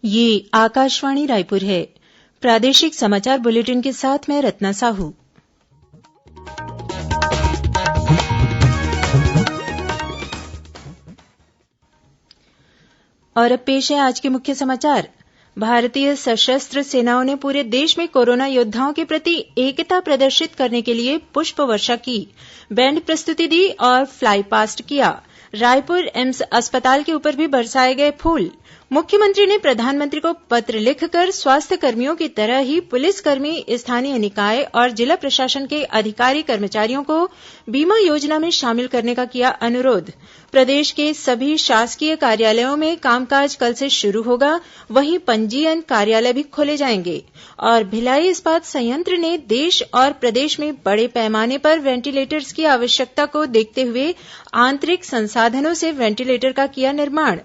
ये आकाशवाणी रायपुर है। प्रादेशिक समाचार बुलेटिन के साथ मैं रत्ना साहू। और अब पेश है आज के मुख्य समाचार। भारतीय सशस्त्र सेनाओं ने पूरे देश में कोरोना योद्धाओं के प्रति एकता प्रदर्शित करने के लिए पुष्प वर्षा की, बैंड प्रस्तुति दी और फ्लाई पास्ट किया। रायपुर एम्स अस्पताल के ऊपर भी बरसाए गए फूल। मुख्यमंत्री ने प्रधानमंत्री को पत्र लिखकर स्वास्थ्य कर्मियों की तरह ही पुलिसकर्मी, स्थानीय निकाय और जिला प्रशासन के अधिकारी कर्मचारियों को बीमा योजना में शामिल करने का किया अनुरोध। प्रदेश के सभी शासकीय कार्यालयों में कामकाज कल से शुरू होगा, वहीं पंजीयन कार्यालय भी खोले जाएंगे। और भिलाई इस्पात संयंत्र ने देश और प्रदेश में बड़े पैमाने पर वेंटिलेटर्स की आवश्यकता को देखते हुए आंतरिक संसाधनों से वेंटिलेटर का किया निर्माण।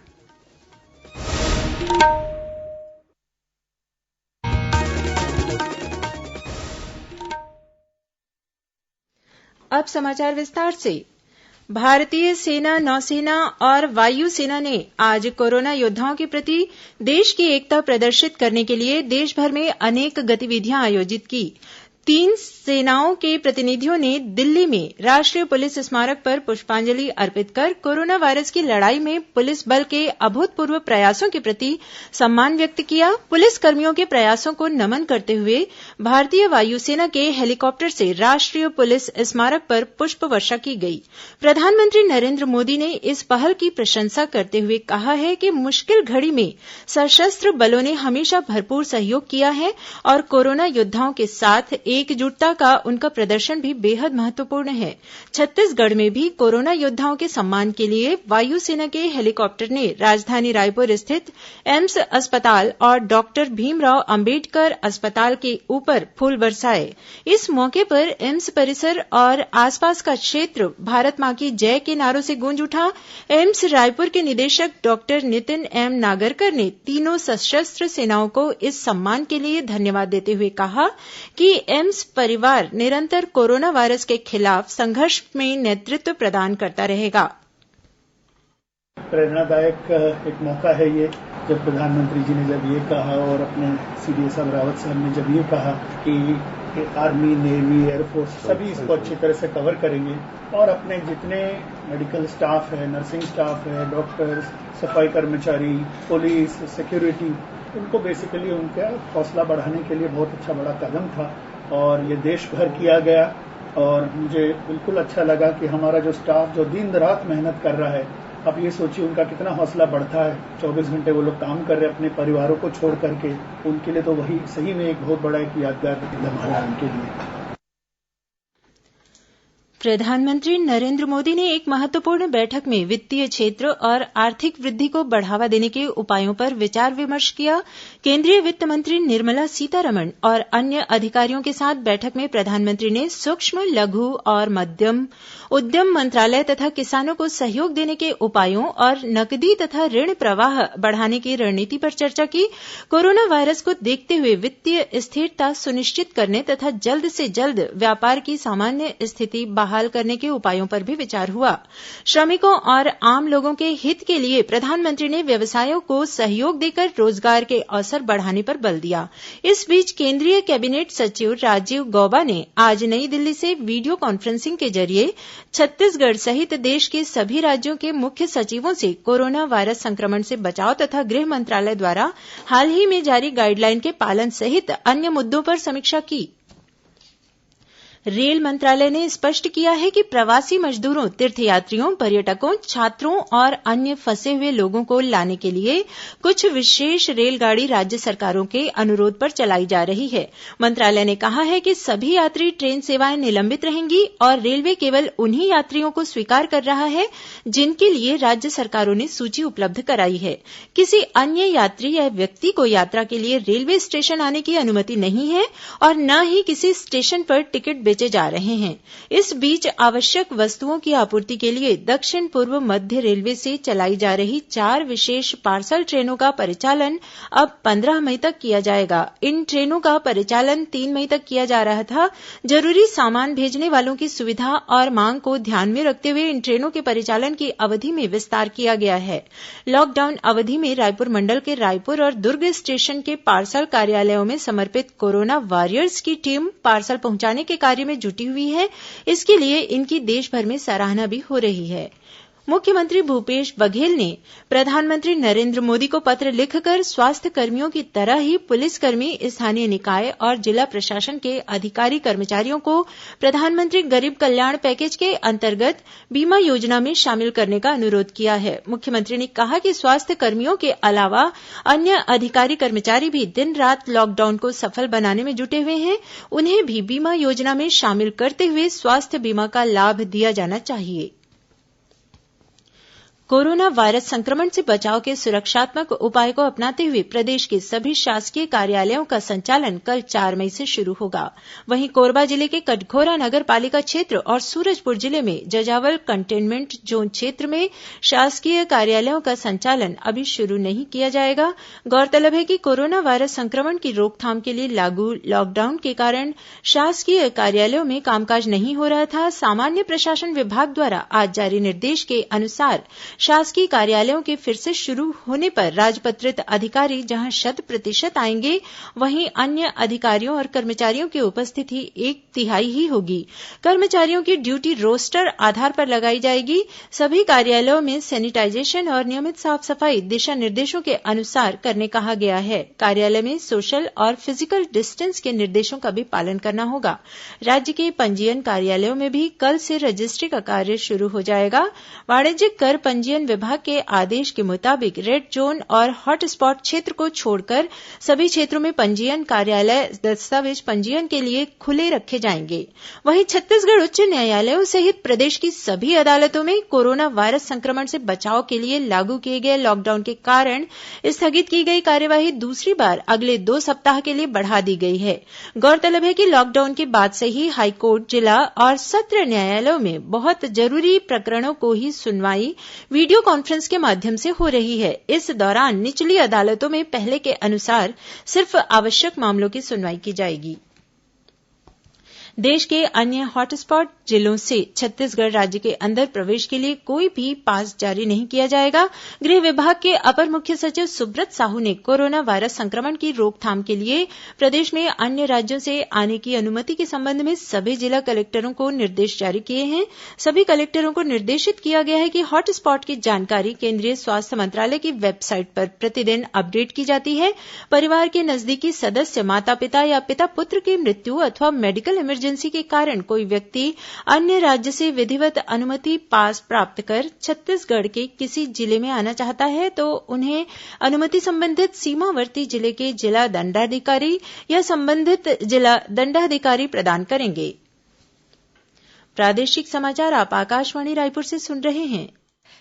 अब समाचार विस्तार से। भारतीय सेना, नौसेना और वायुसेना ने आज कोरोना योद्धाओं के प्रति देश की एकता प्रदर्शित करने के लिए देशभर में अनेक गतिविधियां आयोजित की। 3 सेनाओं के प्रतिनिधियों ने दिल्ली में राष्ट्रीय पुलिस स्मारक पर पुष्पांजलि अर्पित कर कोरोना वायरस की लड़ाई में पुलिस बल के अभूतपूर्व प्रयासों के प्रति सम्मान व्यक्त किया। पुलिसकर्मियों के प्रयासों को नमन करते हुए भारतीय वायुसेना के हेलीकॉप्टर से राष्ट्रीय पुलिस स्मारक पर पुष्प वर्षा की गई। प्रधानमंत्री नरेन्द्र मोदी ने इस पहल की प्रशंसा करते हुए कहा है कि मुश्किल घड़ी में सशस्त्र बलों ने हमेशा भरपूर सहयोग किया है और कोरोना योद्धाओं के साथ एकजुटता का उनका प्रदर्शन भी बेहद महत्वपूर्ण है। छत्तीसगढ़ में भी कोरोना योद्धाओं के सम्मान के लिए वायुसेना के हेलीकॉप्टर ने राजधानी रायपुर स्थित एम्स अस्पताल और डॉक्टर भीमराव अंबेडकर अस्पताल के ऊपर फूल बरसाए। इस मौके पर एम्स परिसर और आसपास का क्षेत्र भारत मां की जय के नारों से गूंज उठा। एम्स रायपुर के निदेशक डॉक्टर नितिन एम नागरकर ने तीनों सशस्त्र सेनाओं को इस सम्मान के लिए धन्यवाद देते हुए कहा कि एम्स परिवार निरंतर कोरोना वायरस के खिलाफ संघर्ष में नेतृत्व प्रदान करता रहेगा। प्रेरणादायक एक मौका है ये, जब प्रधानमंत्री जी ने जब ये कहा और अपने सीडीएस रावत साहब ने जब ये कहा कि आर्मी, नेवी, एयरफोर्स सभी इसको अच्छी तरह से कवर करेंगे और अपने जितने मेडिकल स्टाफ है, नर्सिंग स्टाफ है, डॉक्टर्स, सफाई कर्मचारी, पुलिस, सिक्योरिटी, उनको बेसिकली उनका हौसला बढ़ाने के लिए बहुत अच्छा बड़ा कदम था और ये देश भर किया गया। और मुझे बिल्कुल अच्छा लगा कि हमारा जो स्टाफ जो दिन रात मेहनत कर रहा है, अब ये सोचिए उनका कितना हौसला बढ़ता है। 24 घंटे वो लोग काम कर रहे हैं अपने परिवारों को छोड़ करके, उनके लिए तो वही सही में एक बहुत बड़ा एक यादगार लम्हा है उनके लिए। प्रधानमंत्री नरेन्द्र मोदी ने एक महत्वपूर्ण बैठक में वित्तीय क्षेत्र और आर्थिक वृद्धि को बढ़ावा देने के उपायों पर विचार विमर्श किया। केंद्रीय वित्त मंत्री निर्मला सीतारमण और अन्य अधिकारियों के साथ बैठक में प्रधानमंत्री ने सूक्ष्म, लघु और मध्यम उद्यम मंत्रालय तथा किसानों को सहयोग देने के उपायों और नकदी तथा ऋण प्रवाह बढ़ाने की रणनीति पर चर्चा की। कोरोना वायरस को देखते हुए वित्तीय स्थिरता सुनिश्चित करने तथा जल्द से जल्द व्यापार की सामान्य स्थिति बहाल करने के उपायों पर भी विचार हुआ। श्रमिकों और आम लोगों के हित के लिए प्रधानमंत्री ने व्यवसायों को सहयोग देकर रोजगार के अवसर बढ़ाने पर बल दिया। इस बीच केंद्रीय कैबिनेट सचिव राजीव गौबा ने आज नई दिल्ली से वीडियो कॉन्फ्रेंसिंग के जरिए छत्तीसगढ़ सहित देश के सभी राज्यों के मुख्य सचिवों से कोरोना वायरस संक्रमण से बचाव तथा गृह मंत्रालय द्वारा हाल ही में जारी गाइडलाइन के पालन सहित अन्य मुद्दों पर समीक्षा की। रेल मंत्रालय ने स्पष्ट किया है कि प्रवासी मजदूरों, तीर्थयात्रियों, पर्यटकों, छात्रों और अन्य फंसे हुए लोगों को लाने के लिए कुछ विशेष रेलगाड़ी राज्य सरकारों के अनुरोध पर चलाई जा रही है। मंत्रालय ने कहा है कि सभी यात्री ट्रेन सेवाएं निलंबित रहेंगी और रेलवे केवल उन्हीं यात्रियों को स्वीकार कर रहा है जिनके लिए राज्य सरकारों ने सूची उपलब्ध कराई है। किसी अन्य यात्री या व्यक्ति को यात्रा के लिए रेलवे स्टेशन आने की अनुमति नहीं है और न ही किसी स्टेशन पर टिकट बेचे जा रहे हैं। इस बीच आवश्यक वस्तुओं की आपूर्ति के लिए दक्षिण पूर्व मध्य रेलवे से चलाई जा रही 4 विशेष पार्सल ट्रेनों का परिचालन अब 15 मई तक किया जाएगा। इन ट्रेनों का परिचालन 3 मई तक किया जा रहा था। जरूरी सामान भेजने वालों की सुविधा और मांग को ध्यान में रखते हुए इन ट्रेनों के परिचालन की अवधि में विस्तार किया गया है। लॉकडाउन अवधि में रायपुर मंडल के रायपुर और दुर्ग स्टेशन के पार्सल कार्यालयों में समर्पित कोरोना वॉरियर्स की टीम पार्सल पहुंचाने के कार्य में जुटी हुई है। इसके लिए इनकी देशभर में सराहना भी हो रही है। मुख्यमंत्री भूपेश बघेल ने प्रधानमंत्री नरेंद्र मोदी को पत्र लिखकर स्वास्थ्य कर्मियों की तरह ही पुलिसकर्मी, स्थानीय निकाय और जिला प्रशासन के अधिकारी कर्मचारियों को प्रधानमंत्री गरीब कल्याण पैकेज के अंतर्गत बीमा योजना में शामिल करने का अनुरोध किया है। मुख्यमंत्री ने कहा कि स्वास्थ्य कर्मियों के अलावा अन्य अधिकारी कर्मचारी भी दिन रात लॉकडाउन को सफल बनाने में जुटे हुए हैं। उन्हें भी बीमा योजना में शामिल करते हुए स्वास्थ्य बीमा का लाभ दिया जाना चाहिए। कोरोना वायरस संक्रमण से बचाव के सुरक्षात्मक उपाय को अपनाते हुए प्रदेश के सभी शासकीय कार्यालयों का संचालन कल 4 मई से शुरू होगा। वहीं कोरबा जिले के कटघोरा नगर पालिका क्षेत्र और सूरजपुर जिले में जजावल कंटेनमेंट जोन क्षेत्र में शासकीय कार्यालयों का संचालन अभी शुरू नहीं किया जाएगा। गौरतलब है कि कोरोना वायरस संक्रमण की रोकथाम के लिए लागू लॉकडाउन के कारण शासकीय कार्यालयों में कामकाज नहीं हो रहा था। सामान्य प्रशासन विभाग द्वारा आज जारी निर्देश के अनुसार शासकीय कार्यालयों के फिर से शुरू होने पर राजपत्रित अधिकारी जहां 100% आएंगे, वहीं अन्य अधिकारियों और कर्मचारियों की उपस्थिति 1/3 ही होगी। कर्मचारियों की ड्यूटी रोस्टर आधार पर लगाई जाएगी। सभी कार्यालयों में सैनिटाइजेशन और नियमित साफ सफाई दिशा निर्देशों के अनुसार करने कहा गया है। कार्यालय में सोशल और फिजिकल डिस्टेंस के निर्देशों का भी पालन करना होगा। राज्य के पंजीयन कार्यालयों में भी कल से रजिस्ट्री का कार्य शुरू हो जाएगा। वाणिज्यिक कर पंजीयन विभाग के आदेश के मुताबिक रेड जोन और हॉटस्पॉट क्षेत्र को छोड़कर सभी क्षेत्रों में पंजीयन कार्यालय दस्तावेज पंजीयन के लिए खुले रखे जाएंगे। वहीं छत्तीसगढ़ उच्च न्यायालयों सहित प्रदेश की सभी अदालतों में कोरोना वायरस संक्रमण से बचाव के लिए लागू किए गए लॉकडाउन के कारण स्थगित की गई कार्यवाही दूसरी बार अगले 2 सप्ताह के लिए बढ़ा दी गई है। गौरतलब है कि लॉकडाउन के बाद से ही हाईकोर्ट, जिला और सत्र न्यायालयों में बहुत जरूरी प्रकरणों को ही सुनवाई वीडियो कॉन्फ्रेंस के माध्यम से हो रही है। इस दौरान निचली अदालतों में पहले के अनुसार सिर्फ आवश्यक मामलों की सुनवाई की जाएगी। देश के अन्य हॉटस्पॉट जिलों से छत्तीसगढ़ राज्य के अंदर प्रवेश के लिए कोई भी पास जारी नहीं किया जाएगा। गृह विभाग के अपर मुख्य सचिव सुब्रत साहू ने कोरोना वायरस संक्रमण की रोकथाम के लिए प्रदेश में अन्य राज्यों से आने की अनुमति के संबंध में सभी जिला कलेक्टरों को निर्देश जारी किए हैं। सभी कलेक्टरों को निर्देशित किया गया है कि हॉटस्पॉट की जानकारी केंद्रीय स्वास्थ्य मंत्रालय की वेबसाइट पर प्रतिदिन अपडेट की जाती है। परिवार के नजदीकी सदस्य, माता पिता या पिता पुत्र की मृत्यु अथवा मेडिकल इमरजेंसी के कारण कोई व्यक्ति अन्य राज्य से विधिवत अनुमति पास प्राप्त कर छत्तीसगढ़ के किसी जिले में आना चाहता है तो उन्हें अनुमति संबंधित सीमावर्ती जिले के जिला दंडाधिकारी या संबंधित जिला दंडाधिकारी प्रदान करेंगे। प्रादेशिक समाचार आप आकाशवाणी रायपुर से सुन रहे हैं।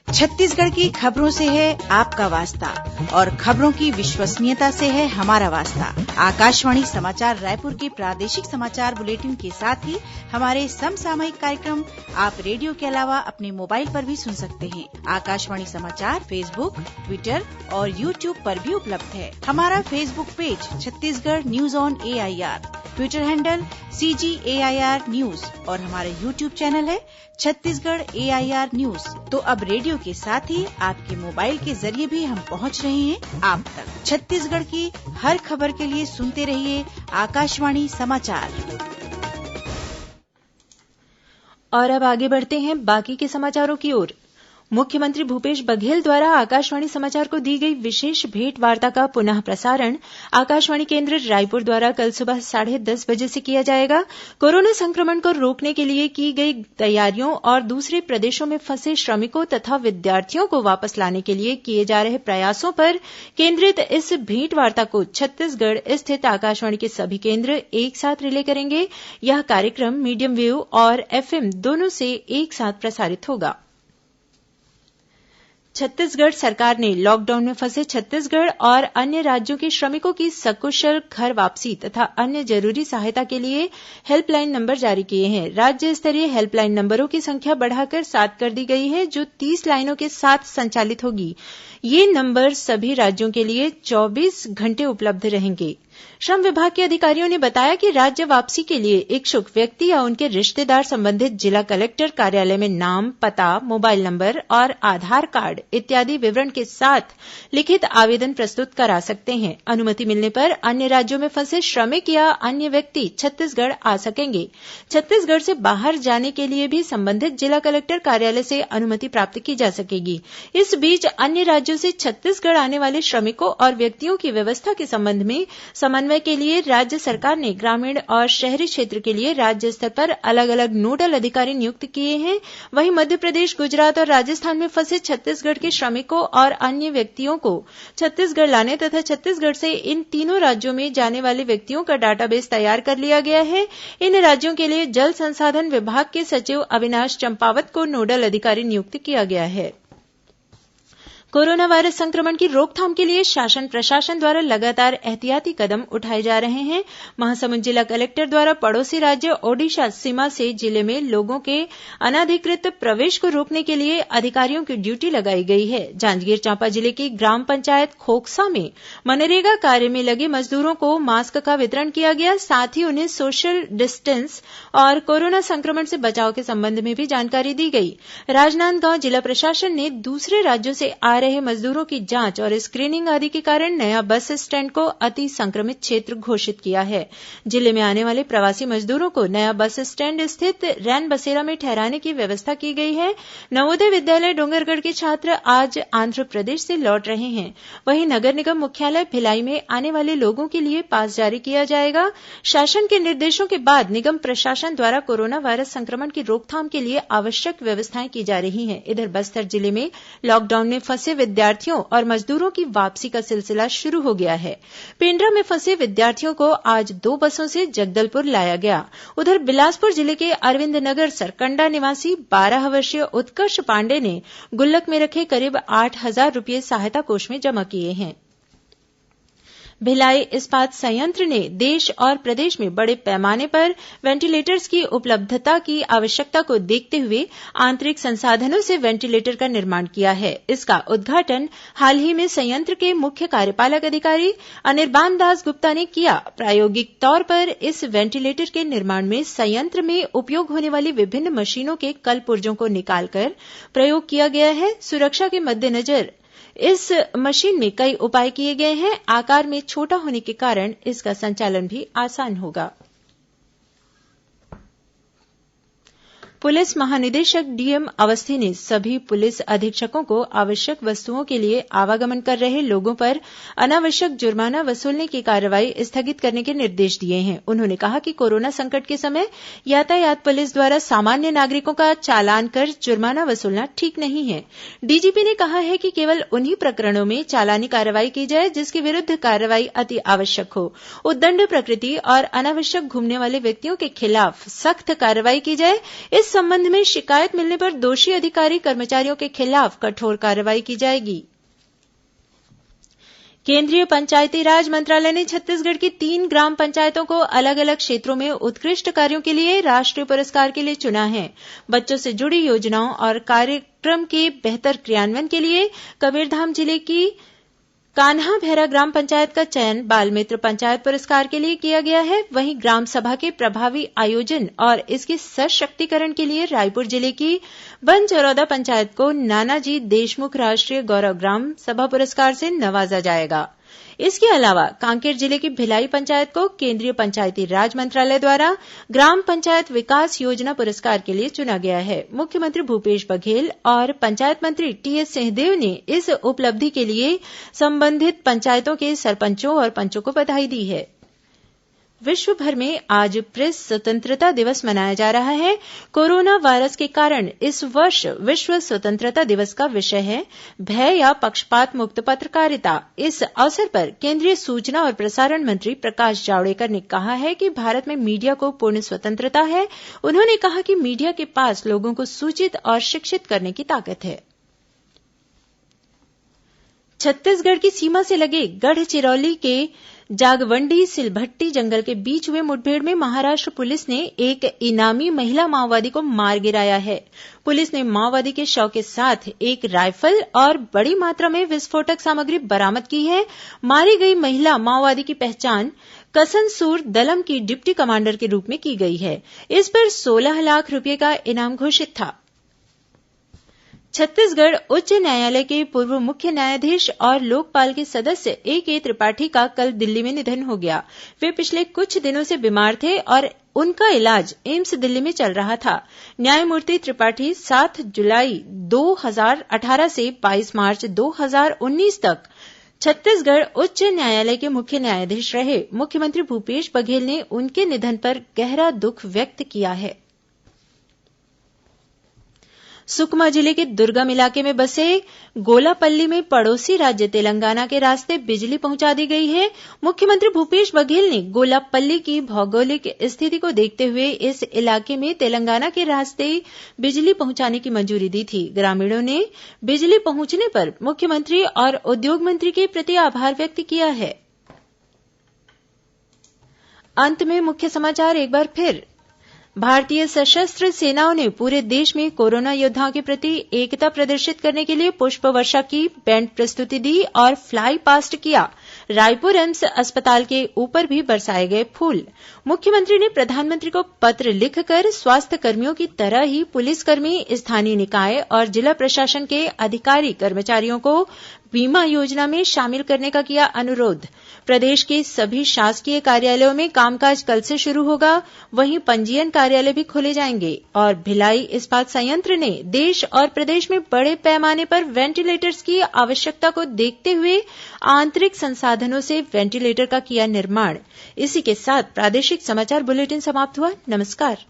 छत्तीसगढ़ की खबरों से है आपका वास्ता और खबरों की विश्वसनीयता से है हमारा वास्ता। आकाशवाणी समाचार रायपुर के प्रादेशिक समाचार बुलेटिन के साथ ही हमारे समसामयिक कार्यक्रम आप रेडियो के अलावा अपने मोबाइल पर भी सुन सकते हैं। आकाशवाणी समाचार फेसबुक, ट्विटर और यूट्यूब पर भी उपलब्ध है। हमारा Facebook page Chhattisgarh news on AIR, Twitter handle CGAIR news और हमारा यूट्यूब चैनल है छत्तीसगढ़ AIR न्यूज। तो अब रेडियो के साथ ही आपके मोबाइल के जरिए भी हम पहुंच रहे हैं आप तक। छत्तीसगढ़ की हर खबर के लिए सुनते रहिए आकाशवाणी समाचार। और अब आगे बढ़ते हैं बाकी के समाचारों की ओर। मुख्यमंत्री भूपेश बघेल द्वारा आकाशवाणी समाचार को दी गई विशेष भेंट वार्ता का पुनः प्रसारण आकाशवाणी केंद्र रायपुर द्वारा कल सुबह 10:30 बजे से किया जाएगा। कोरोना संक्रमण को रोकने के लिए की गई तैयारियों और दूसरे प्रदेशों में फंसे श्रमिकों तथा विद्यार्थियों को वापस लाने के लिए किए जा रहे प्रयासों पर केंद्रित इस भेंट वार्ता को छत्तीसगढ़ स्थित आकाशवाणी के सभी केंद्र एक साथ रिले करेंगे। यह कार्यक्रम मीडियम वेव और FM दोनों से एक साथ प्रसारित होगा। छत्तीसगढ़ सरकार ने लॉकडाउन में फंसे छत्तीसगढ़ और अन्य राज्यों के श्रमिकों की सकुशल घर वापसी तथा अन्य जरूरी सहायता के लिए हेल्पलाइन नंबर जारी किए हैं। राज्य स्तरीय हेल्पलाइन नंबरों की संख्या बढ़ाकर 7 कर दी गई है, जो 30 लाइनों के साथ संचालित होगी। ये नंबर सभी राज्यों के लिए 24 घंटे उपलब्ध रहेंगे। श्रम विभाग के अधिकारियों ने बताया कि राज्य वापसी के लिए इच्छुक व्यक्ति या उनके रिश्तेदार संबंधित जिला कलेक्टर कार्यालय में नाम, पता, मोबाइल नंबर और आधार कार्ड इत्यादि विवरण के साथ लिखित आवेदन प्रस्तुत करा सकते हैं। अनुमति मिलने पर अन्य राज्यों में फंसे श्रमिक या अन्य व्यक्ति छत्तीसगढ़ आ सकेंगे। छत्तीसगढ़ से बाहर जाने के लिए भी संबंधित जिला कलेक्टर कार्यालय से अनुमति प्राप्त की जा सकेगी। इस बीच अन्य राज्यों से छत्तीसगढ़ आने वाले श्रमिकों और व्यक्तियों की व्यवस्था के संबंध में समन्वय के लिए राज्य सरकार ने ग्रामीण और शहरी क्षेत्र के लिए राज्य स्तर पर अलग अलग नोडल अधिकारी नियुक्त किए हैं। वहीं मध्यप्रदेश, गुजरात और राजस्थान में फंसे छत्तीसगढ़ के श्रमिकों और अन्य व्यक्तियों को छत्तीसगढ़ लाने तथा छत्तीसगढ़ से इन तीनों राज्यों में जाने वाले व्यक्तियों का डाटाबेस तैयार कर लिया गया है। इन राज्यों के लिए जल संसाधन विभाग के सचिव अविनाश चंपावत को नोडल अधिकारी नियुक्त किया गया है। कोरोना वायरस संक्रमण की रोकथाम के लिए शासन प्रशासन द्वारा लगातार एहतियाती कदम उठाए जा रहे हैं। महासमुंद जिला कलेक्टर द्वारा पड़ोसी राज्य ओडिशा सीमा से जिले में लोगों के अनाधिकृत प्रवेश को रोकने के लिए अधिकारियों की ड्यूटी लगाई गई है। जांजगीर चांपा जिले की ग्राम पंचायत खोखसा में मनरेगा कार्य में लगे मजदूरों को मास्क का वितरण किया गया। साथ ही उन्हें सोशल डिस्टेंस और कोरोना संक्रमण से बचाव के संबंध में भी जानकारी दी गई। राजनांदगांव जिला प्रशासन ने दूसरे राज्यों से आ रहे मजदूरों की जांच और स्क्रीनिंग आदि के कारण नया बस स्टैंड को अति संक्रमित क्षेत्र घोषित किया है। जिले में आने वाले प्रवासी मजदूरों को नया बस स्टैंड स्थित रैन बसेरा में ठहराने की व्यवस्था की गई है। नवोदय विद्यालय डोंगरगढ़ के छात्र आज आंध्र प्रदेश से लौट रहे हैं। वहीं नगर निगम मुख्यालय भिलाई में आने वाले लोगों के लिए पास जारी किया जाएगा। शासन के निर्देशों के बाद निगम प्रशासन द्वारा कोरोना वायरस संक्रमण की रोकथाम के लिए आवश्यक व्यवस्थाएं की जा रही हैं। इधर बस्तर जिले में लॉकडाउन में फंसे विद्यार्थियों और मजदूरों की वापसी का सिलसिला शुरू हो गया है। पेंड्रा में फंसे विद्यार्थियों को आज 2 बसों से जगदलपुर लाया गया। उधर बिलासपुर जिले के अरविंद नगर सरकंडा निवासी 12 वर्षीय उत्कर्ष पांडे ने गुल्लक में रखे करीब 8,000 रूपये सहायता कोष में जमा किए हैं। भिलाई इस्पात संयंत्र ने देश और प्रदेश में बड़े पैमाने पर वेंटिलेटर्स की उपलब्धता की आवश्यकता को देखते हुए आंतरिक संसाधनों से वेंटिलेटर का निर्माण किया है। इसका उद्घाटन हाल ही में संयंत्र के मुख्य कार्यपालक अधिकारी अनिर्बान दास गुप्ता ने किया। प्रायोगिक तौर पर इस वेंटिलेटर के निर्माण में संयंत्र में उपयोग होने वाली विभिन्न मशीनों के कल पुर्जों को निकालकर प्रयोग किया गया है। सुरक्षा के मद्देनजर इस मशीन में कई उपाय किए गए हैं। आकार में छोटा होने के कारण इसका संचालन भी आसान होगा। पुलिस महानिदेशक डीएम अवस्थी ने सभी पुलिस अधीक्षकों को आवश्यक वस्तुओं के लिए आवागमन कर रहे लोगों पर अनावश्यक जुर्माना वसूलने की कार्रवाई स्थगित करने के निर्देश दिए हैं। उन्होंने कहा कि कोरोना संकट के समय यातायात पुलिस द्वारा सामान्य नागरिकों का चालान कर जुर्माना वसूलना ठीक नहीं है। डीजीपी ने कहा है कि केवल उन्हीं प्रकरणों में चालानी कार्रवाई की जाए जिसके विरुद्ध कार्रवाई अति आवश्यक हो। उद्दंड प्रकृति और अनावश्यक घूमने वाले व्यक्तियों के खिलाफ सख्त कार्रवाई की जाए। इस संबंध में शिकायत मिलने पर दोषी अधिकारी कर्मचारियों के खिलाफ कठोर कार्रवाई की जाएगी। केंद्रीय पंचायती राज मंत्रालय ने छत्तीसगढ़ की 3 ग्राम पंचायतों को अलग अलग क्षेत्रों में उत्कृष्ट कार्यों के लिए राष्ट्रीय पुरस्कार के लिए चुना है। बच्चों से जुड़ी योजनाओं और कार्यक्रम के बेहतर क्रियान्वयन के लिए कबीरधाम जिले की कान्हा भैरा ग्राम पंचायत का चयन बाल मित्र पंचायत पुरस्कार के लिए किया गया है। वहीं ग्राम सभा के प्रभावी आयोजन और इसके सशक्तिकरण के लिए रायपुर जिले की बनचरौदा पंचायत को नानाजी देशमुख राष्ट्रीय गौरव ग्राम सभा पुरस्कार से नवाजा जाएगा। इसके अलावा कांकेर जिले की भिलाई पंचायत को केंद्रीय पंचायती राज मंत्रालय द्वारा ग्राम पंचायत विकास योजना पुरस्कार के लिए चुना गया है। मुख्यमंत्री भूपेश बघेल और पंचायत मंत्री टीएस सिंहदेव ने इस उपलब्धि के लिए संबंधित पंचायतों के सरपंचों और पंचों को बधाई दी है। विश्व भर में आज प्रेस स्वतंत्रता दिवस मनाया जा रहा है। कोरोना वायरस के कारण इस वर्ष विश्व स्वतंत्रता दिवस का विषय है भय या पक्षपात मुक्त पत्रकारिता। इस अवसर पर केंद्रीय सूचना और प्रसारण मंत्री प्रकाश जावड़ेकर ने कहा है कि भारत में मीडिया को पूर्ण स्वतंत्रता है। उन्होंने कहा कि मीडिया के पास लोगों को सूचित और शिक्षित करने की ताकत है। छत्तीसगढ़ की सीमा से लगे गढ़चिरौली के जागवंडी सिलभट्टी जंगल के बीच हुए मुठभेड़ में महाराष्ट्र पुलिस ने एक इनामी महिला माओवादी को मार गिराया है। पुलिस ने माओवादी के शव के साथ एक राइफल और बड़ी मात्रा में विस्फोटक सामग्री बरामद की है। मारी गई महिला माओवादी की पहचान कसनसूर दलम की डिप्टी कमांडर के रूप में की गई है। इस पर 16 लाख रूपये का इनाम घोषित था। छत्तीसगढ़ उच्च न्यायालय के पूर्व मुख्य न्यायाधीश और लोकपाल के सदस्य A.K. त्रिपाठी का कल दिल्ली में निधन हो गया। वे पिछले कुछ दिनों से बीमार थे और उनका इलाज एम्स दिल्ली में चल रहा था। न्यायमूर्ति त्रिपाठी 7 जुलाई 2018 से 22 मार्च 2019 तक छत्तीसगढ़ उच्च न्यायालय के मुख्य न्यायाधीश रहे। मुख्यमंत्री भूपेश बघेल ने उनके निधन पर गहरा दुख व्यक्त किया है। सुकमा जिले के दुर्गम इलाके में बसे गोलापल्ली में पड़ोसी राज्य तेलंगाना के रास्ते बिजली पहुंचा दी गई है। मुख्यमंत्री भूपेश बघेल ने गोलापल्ली की भौगोलिक स्थिति को देखते हुए इस इलाके में तेलंगाना के रास्ते बिजली पहुंचाने की मंजूरी दी थी। ग्रामीणों ने बिजली पहुंचने पर मुख्यमंत्री और उद्योग मंत्री के प्रति आभार व्यक्त किया है। अंत में मुख्य समाचार एक बार फिर। भारतीय सशस्त्र सेनाओं ने पूरे देश में कोरोना योद्धाओं के प्रति एकता प्रदर्शित करने के लिए पुष्प वर्षा की, बैंड प्रस्तुति दी और फ्लाई पास्ट किया। रायपुर एम्स अस्पताल के ऊपर भी बरसाए गए फूल। मुख्यमंत्री ने प्रधानमंत्री को पत्र लिखकर स्वास्थ्य कर्मियों की तरह ही पुलिसकर्मी, स्थानीय निकाय और जिला प्रशासन के अधिकारी कर्मचारियों को बीमा योजना में शामिल करने का किया अनुरोध। प्रदेश के सभी शासकीय कार्यालयों में कामकाज कल से शुरू होगा। वहीं पंजीयन कार्यालय भी खोले जाएंगे। और भिलाई इस्पात संयंत्र ने देश और प्रदेश में बड़े पैमाने पर वेंटिलेटर्स की आवश्यकता को देखते हुए आंतरिक संसाधनों से वेंटिलेटर का किया निर्माण। इसी के साथ प्रादेशिक समाचार बुलेटिन समाप्त हुआ। नमस्कार।